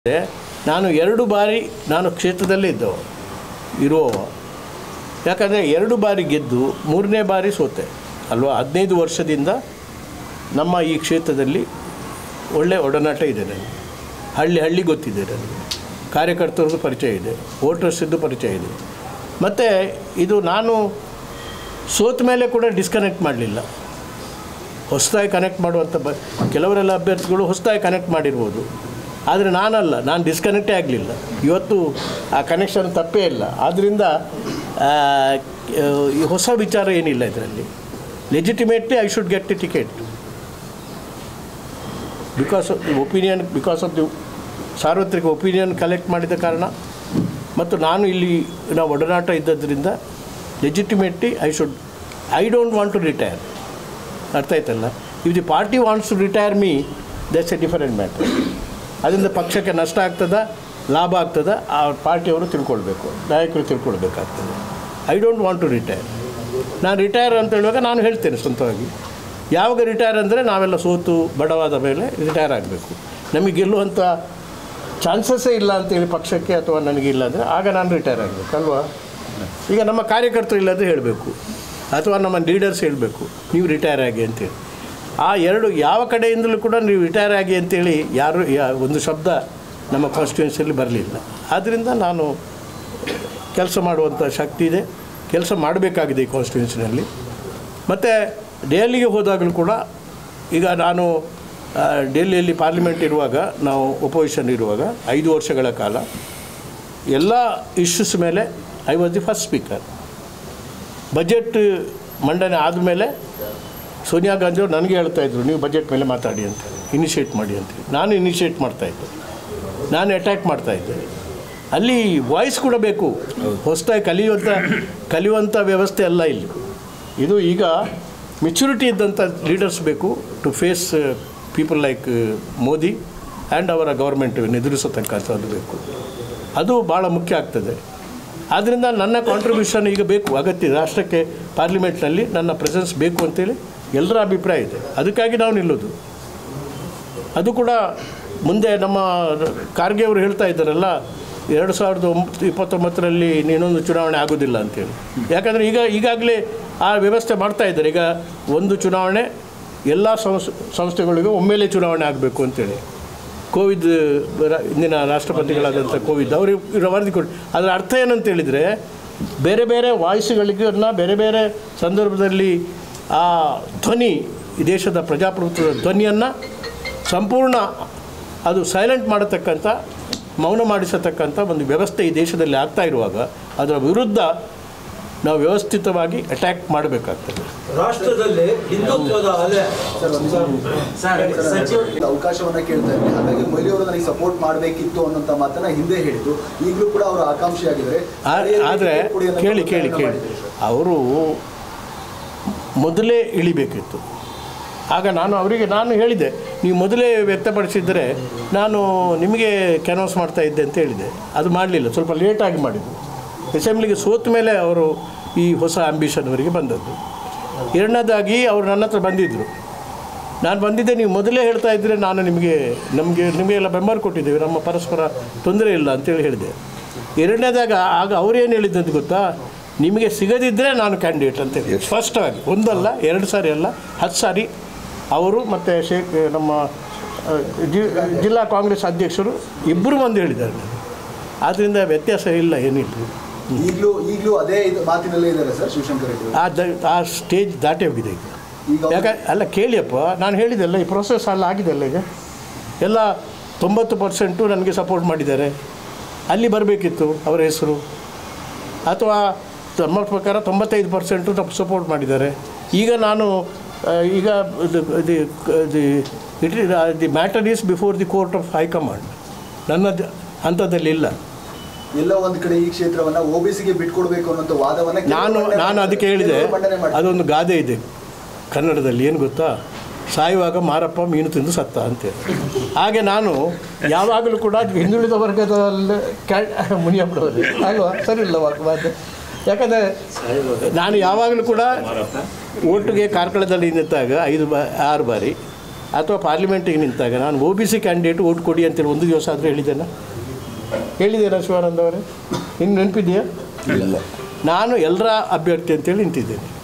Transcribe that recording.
ನಾನು 2 ಬಾರಿ ನಾನು ಕ್ಷೇತ್ರದಲ್ಲೇ ಇರುವವ. ಯಾಕಂದರೆ 2 ಬಾರಿ ಗೆದ್ದು 3ನೇ ಬಾರಿ ಸೋತೆ ಅಲ್ವಾ. 15 ವರ್ಷದಿಂದ ನಮ್ಮ ಈ ಕ್ಷೇತ್ರದಲ್ಲಿ ಒಳ್ಳೆ ಒಡನಾಟ ಇದೆ ನನಗೆ. ಹಳ್ಳಿ ಗೊತ್ತಿದೆ ನನಗೆ, ಕಾರ್ಯಕರ್ತರದ್ದು ಪರಿಚಯ ಇದೆ, ವೋಟರ್ಸಿದ್ದು ಪರಿಚಯ ಇದೆ. ಮತ್ತು ಇದು ನಾನು ಸೋತ ಮೇಲೆ ಕೂಡ ಡಿಸ್ಕನೆಕ್ಟ್ ಮಾಡಲಿಲ್ಲ. ಹೊಸದಾಗಿ ಕನೆಕ್ಟ್ ಮಾಡುವಂಥ ಕೆಲವರೆಲ್ಲ ಅಭ್ಯರ್ಥಿಗಳು ಹೊಸದಾಗಿ ಕನೆಕ್ಟ್ ಮಾಡಿರ್ಬೋದು, ಆದರೆ ನಾನಲ್ಲ, ನಾನು ಡಿಸ್ಕನೆಕ್ಟೇ ಆಗಲಿಲ್ಲ. ಇವತ್ತು ಆ ಕನೆಕ್ಷನ್ ತಪ್ಪೇ ಇಲ್ಲ. ಆದ್ದರಿಂದ ಈ ಹೊಸ ವಿಚಾರ ಏನಿಲ್ಲ ಇದರಲ್ಲಿ. Legitimately I should get a ticket because of the opinion, because of the ಸಾರ್ವತ್ರಿಕ ಒಪಿನಿಯನ್ ಕಲೆಕ್ಟ್ ಮಾಡಿದ ಕಾರಣ ಮತ್ತು ನಾನು ಇಲ್ಲಿ ನಾವು ಒಡನಾಟ ಇದ್ದದ್ರಿಂದ legitimately I don't want to retire. ಅರ್ಥ ಆಯ್ತಲ್ಲ. If the party wants to retire me, that's a different matter. ಅದರಿಂದ ಪಕ್ಷಕ್ಕೆ ನಷ್ಟ ಆಗ್ತದ, ಲಾಭ ಆಗ್ತದ, ಆ ಪಾರ್ಟಿಯವರು ತಿಳ್ಕೊಳ್ಬೇಕು, ನಾಯಕರು ತಿಳ್ಕೊಳ್ಬೇಕಾಗ್ತದೆ. I don't want to retire. ನಾನು ರಿಟೈರ್ ಅಂತ ಹೇಳುವಾಗ ನಾನು ಹೇಳ್ತೇನೆ ಸ್ವಂತವಾಗಿ. ಯಾವಾಗ ರಿಟೈರ್ ಅಂದರೆ ನಾವೆಲ್ಲ ಸೋತು ಬಡವಾದ ಮೇಲೆ ರಿಟೈರ್ ಆಗಬೇಕು. ನಮಗೆ ಗೆಲ್ಲುವಂಥ ಚಾನ್ಸಸ್ಸೇ ಇಲ್ಲ ಅಂತೇಳಿ ಪಕ್ಷಕ್ಕೆ ಅಥವಾ ನನಗಿಲ್ಲ ಅಂದರೆ ಆಗ ನಾನು ರಿಟೈರ್ ಆಗಬೇಕು ಅಲ್ವಾ. ಈಗ ನಮ್ಮ ಕಾರ್ಯಕರ್ತರು ಇಲ್ಲದೆ ಹೇಳಬೇಕು ಅಥವಾ ನಮ್ಮ ಲೀಡರ್ಸ್ ಹೇಳಬೇಕು ನೀವು ರಿಟೈರ್ ಆಗಿ ಅಂತೇಳಿ. ಆ 2 ಯಾವ ಕಡೆಯಿಂದಲೂ ಕೂಡ ನೀವು ರಿಟೈರ್ ಆಗಿ ಅಂತೇಳಿ ಯಾರು ಒಂದು ಶಬ್ದ ನಮ್ಮ ಕಾನ್ಸ್ಟಿಟ್ಯೂನ್ಸಿಯಲ್ಲಿ ಬರಲಿಲ್ಲ. ಆದ್ದರಿಂದ ನಾನು ಕೆಲಸ ಮಾಡುವಂಥ ಶಕ್ತಿ ಇದೆ, ಕೆಲಸ ಮಾಡಬೇಕಾಗಿದೆ ಈ ಕಾನ್ಸ್ಟಿಟ್ಯೂನ್ಸಿನಲ್ಲಿ. ಮತ್ತು ದೆಹಲಿಗೆ ಹೋದಾಗಲೂ ಕೂಡ ಈಗ ನಾನು ಡೆಲ್ಲಿಯಲ್ಲಿ ಪಾರ್ಲಿಮೆಂಟ್ ಇರುವಾಗ, ನಾವು ಒಪೋಸಿಷನ್ ಇರುವಾಗ 5 ವರ್ಷಗಳ ಕಾಲ ಎಲ್ಲ ಇಶ್ಯೂಸ್ ಮೇಲೆ I was the first speaker. Budget ಮಂಡನೆ ಆದಮೇಲೆ ಸೋನಿಯಾ ಗಾಂಧಿಯವರು ನನಗೆ ಹೇಳ್ತಾಯಿದ್ರು ನೀವು ಬಜೆಟ್ ಮೇಲೆ ಮಾತಾಡಿ ಅಂತ, ಇನಿಷಿಯೇಟ್ ಮಾಡಿ ಅಂತೇಳಿ. ನಾನು ಇನಿಷಿಯೇಟ್ ಮಾಡ್ತಾಯಿದ್ದೆ, ನಾನು ಅಟ್ಯಾಕ್ ಮಾಡ್ತಾಯಿದ್ದೆ. ಅಲ್ಲಿ ವಾಯ್ಸ್ ಕೂಡ ಬೇಕು. ಹೊಸದಾಗಿ ಕಲಿಯುವಂಥ ವ್ಯವಸ್ಥೆ ಅಲ್ಲ ಇಲ್ಲಿ. ಇದು ಈಗ ಮೆಚುರಿಟಿ ಇದ್ದಂಥ ಲೀಡರ್ಸ್ ಬೇಕು to face people like Modi and ಅವರ ಗೌರ್ಮೆಂಟ್ ಎದುರಿಸತಕ್ಕಂಥದ್ದು ಬೇಕು. ಅದು ಭಾಳ ಮುಖ್ಯ ಆಗ್ತದೆ. ಆದ್ದರಿಂದ ನನ್ನ ಕಾಂಟ್ರಿಬ್ಯೂಷನ್ ಈಗ ಬೇಕು, ಅಗತ್ಯ. ರಾಷ್ಟ್ರಕ್ಕೆ ಪಾರ್ಲಿಮೆಂಟ್ನಲ್ಲಿ ನನ್ನ ಪ್ರೆಸೆನ್ಸ್ ಬೇಕು ಅಂತೇಳಿ ಎಲ್ಲರ ಅಭಿಪ್ರಾಯ ಇದೆ. ಅದಕ್ಕಾಗಿ ನಾವು ನಿಲ್ಲೋದು. ಅದು ಕೂಡ ಮುಂದೆ ನಮ್ಮ ಖಾರ್ಗೆ ಅವರು ಹೇಳ್ತಾ ಇದ್ದಾರಲ್ಲ 2029ರಲ್ಲಿ ಇನ್ನೊಂದು ಚುನಾವಣೆ ಆಗೋದಿಲ್ಲ ಅಂತೇಳಿ. ಯಾಕಂದರೆ ಈಗಾಗಲೇ ಆ ವ್ಯವಸ್ಥೆ ಮಾಡ್ತಾ ಇದ್ದಾರೆ. ಈಗ ಒಂದು ಚುನಾವಣೆ ಎಲ್ಲ ಸಂಸ್ಥೆಗಳಿಗೂ ಒಮ್ಮೆಲೇ ಚುನಾವಣೆ ಆಗಬೇಕು ಅಂತೇಳಿ. ಕೋವಿಡ್ ಇಂದಿನ ರಾಷ್ಟ್ರಪತಿಗಳಾದಂಥ ಕೋವಿಡ್ ಅವರು ವರದಿ ಕೊಟ್ಟು, ಅದರ ಅರ್ಥ ಏನಂತ ಹೇಳಿದರೆ ಬೇರೆ ಬೇರೆ ವಾಯ್ಸ್ಗಳಿಗನ್ನ ಬೇರೆ ಬೇರೆ ಸಂದರ್ಭದಲ್ಲಿ ಆ ಧ್ವನಿ, ಈ ದೇಶದ ಪ್ರಜಾಪ್ರಭುತ್ವದ ಧ್ವನಿಯನ್ನು ಸಂಪೂರ್ಣ ಅದು ಸೈಲೆಂಟ್ ಮಾಡತಕ್ಕಂಥ, ಮೌನ ಮಾಡಿಸತಕ್ಕಂಥ ಒಂದು ವ್ಯವಸ್ಥೆ ಈ ದೇಶದಲ್ಲಿ ಆಗ್ತಾ ಇರುವಾಗ ಅದರ ವಿರುದ್ಧ ನಾವು ವ್ಯವಸ್ಥಿತವಾಗಿ ಅಟ್ಯಾಕ್ ಮಾಡಬೇಕಾಗ್ತದೆ. ರಾಷ್ಟ್ರದಲ್ಲಿ ಹಿಂದುತ್ವದ ಅಲೆ ಅವಕಾಶವನ್ನ ಕೇಳ್ತಾ ಇದ್ದಾರೆ. ಹಾಗಾಗಿ ಮೊಯ್ಲಿ ಅವರು ನನಗೆ ಸಪೋರ್ಟ್ ಮಾಡಬೇಕಿತ್ತು ಅನ್ನೋಂಥ ಮಾತನ್ನ ಹಿಂದೆ ಹೇಳಿದ್ದು, ಈಗಲೂ ಕೂಡ ಅವರು ಆಕಾಂಕ್ಷಿಯಾಗಿದ್ದಾರೆ. ಆದರೆ ಕೇಳಿ ಅವರು ಮೊದಲೇ ಇಳಿಬೇಕಿತ್ತು. ಆಗ ನಾನು ಹೇಳಿದೆ, ನೀವು ಮೊದಲೇ ವ್ಯಕ್ತಪಡಿಸಿದರೆ ನಾನು ನಿಮಗೆ ಕ್ಯಾನ್ವಾಸ್ ಮಾಡ್ತಾ ಇದ್ದೆ ಅಂತ ಹೇಳಿದೆ. ಅದು ಮಾಡಲಿಲ್ಲ, ಸ್ವಲ್ಪ ಲೇಟಾಗಿ ಮಾಡಿದ್ದು. ಅಸೆಂಬ್ಲಿಗೆ ಸೋತ ಮೇಲೆ ಅವರು ಈ ಹೊಸ ಆಂಬಿಷನ್ವರೆಗೆ ಬಂದದ್ದು. ಎರಡನೇದಾಗಿ ಅವರು ನನ್ನ ಹತ್ರ ಬಂದಿದ್ದರು. ನಾನು ಬಂದಿದ್ದೆ, ನೀವು ಮೊದಲೇ ಹೇಳ್ತಾ ಇದ್ದರೆ ನಾನು ನಿಮಗೆಲ್ಲ ಬೆಂಬಲ ಕೊಟ್ಟಿದ್ದೇವೆ, ನಮ್ಮ ಪರಸ್ಪರ ತೊಂದರೆ ಇಲ್ಲ ಅಂತೇಳಿ ಹೇಳಿದೆ. ಎರಡನೇದಾಗ ಆಗ ಅವರೇನು ಹೇಳಿದ್ದಂತ ಗೊತ್ತಾ, ನಿಮಗೆ ಸಿಗದಿದ್ದರೆ ನಾನು ಕ್ಯಾಂಡಿಡೇಟ್ ಅಂತೇಳಿ ಸ್ಪಷ್ಟವಾಗಿ, ಒಂದಲ್ಲ 2 ಸಾರಿ ಅಲ್ಲ 10 ಸಾರಿ ಅವರು ಮತ್ತು ನಮ್ಮ ಜಿಲ್ಲಾ ಕಾಂಗ್ರೆಸ್ ಅಧ್ಯಕ್ಷರು ಇಬ್ಬರು ಬಂದು ಹೇಳಿದ್ದಾರೆ. ಆದ್ದರಿಂದ ವ್ಯತ್ಯಾಸ ಇಲ್ಲ, ಏನಿಲ್ಲ. ಈಗಲೂ ಅದೇ ಮಾತಿನಲ್ಲೇ ಇದ್ದಾರೆ ಸರ್ ಶಿವಶಂಕರ್. ಆ ಸ್ಟೇಜ್ ದಾಟೇ ಹೋಗಿದೆ ಈಗ. ಅಲ್ಲ ಕೇಳಿಯಪ್ಪ, ನಾನು ಹೇಳಿದೆಲ್ಲ ಈ ಪ್ರೊಸೆಸ್ ಎಲ್ಲ ಆಗಿದೆಲ್ಲ. ಈಗ ಎಲ್ಲ 90% ನನಗೆ ಸಪೋರ್ಟ್ ಮಾಡಿದ್ದಾರೆ. ಅಲ್ಲಿ ಬರಬೇಕಿತ್ತು ಅವರ ಹೆಸರು. ಅಥವಾ ನಮ್ಮ ಪ್ರಕಾರ 95% ಸಪೋರ್ಟ್ ಮಾಡಿದ್ದಾರೆ. ಈಗ ನಾನು the matter is before the court of high command. ನನ್ನ ಹಂತದಲ್ಲಿ ಇಲ್ಲ. ಎಲ್ಲ ಒಂದು ಕಡೆ ಈ ಕ್ಷೇತ್ರವನ್ನು OBCಗೆ ಬಿಟ್ಕೊಡ್ಬೇಕು ಅನ್ನೋ ವಾದವನ್ನು ನಾನು ಅದಕ್ಕೆ ಹೇಳಿದೆ. ಅದೊಂದು ಗಾದೆ ಇದೆ ಕನ್ನಡದಲ್ಲಿ, ಏನು ಗೊತ್ತಾ, ಸಾಯುವಾಗ ಮಾರಪ್ಪ ಮೀನು ತಿಂದು ಸತ್ತ ಅಂತೇಳಿ. ಹಾಗೆ ನಾನು ಯಾವಾಗಲೂ ಕೂಡ ಹಿಂದುಳಿದ ವರ್ಗದಲ್ಲಿ ಮುನಿಯಪ್ಪಡೋದು ಅಲ್ವಾ, ಸರಿ ಇಲ್ಲ ವಾದ. ಯಾಕಂದರೆ ನಾನು ಯಾವಾಗಲೂ ಕೂಡ ಓಟಿಗೆ ಕಾರ್ಕಳದಲ್ಲಿ ನಿಂತಾಗ 6 ಬಾರಿ ಅಥವಾ ಪಾರ್ಲಿಮೆಂಟಿಗೆ ನಿಂತಾಗ ನಾನು OBC ಕ್ಯಾಂಡಿಡೇಟ್ ಓಟ್ ಕೊಡಿ ಅಂತೇಳಿ ಒಂದು ದಿವಸ ಆದರೂ ಹೇಳಿದ್ದೇನೆ ಶಿವಾನಂದ ಅವರೇ? ಹಿಂಗೆ ನೆನಪಿದೆಯಾ? ಇಲ್ಲ. ನಾನು ಎಲ್ಲರ ಅಭ್ಯರ್ಥಿ ಅಂತೇಳಿ ನಿಂತಿದ್ದೇನೆ.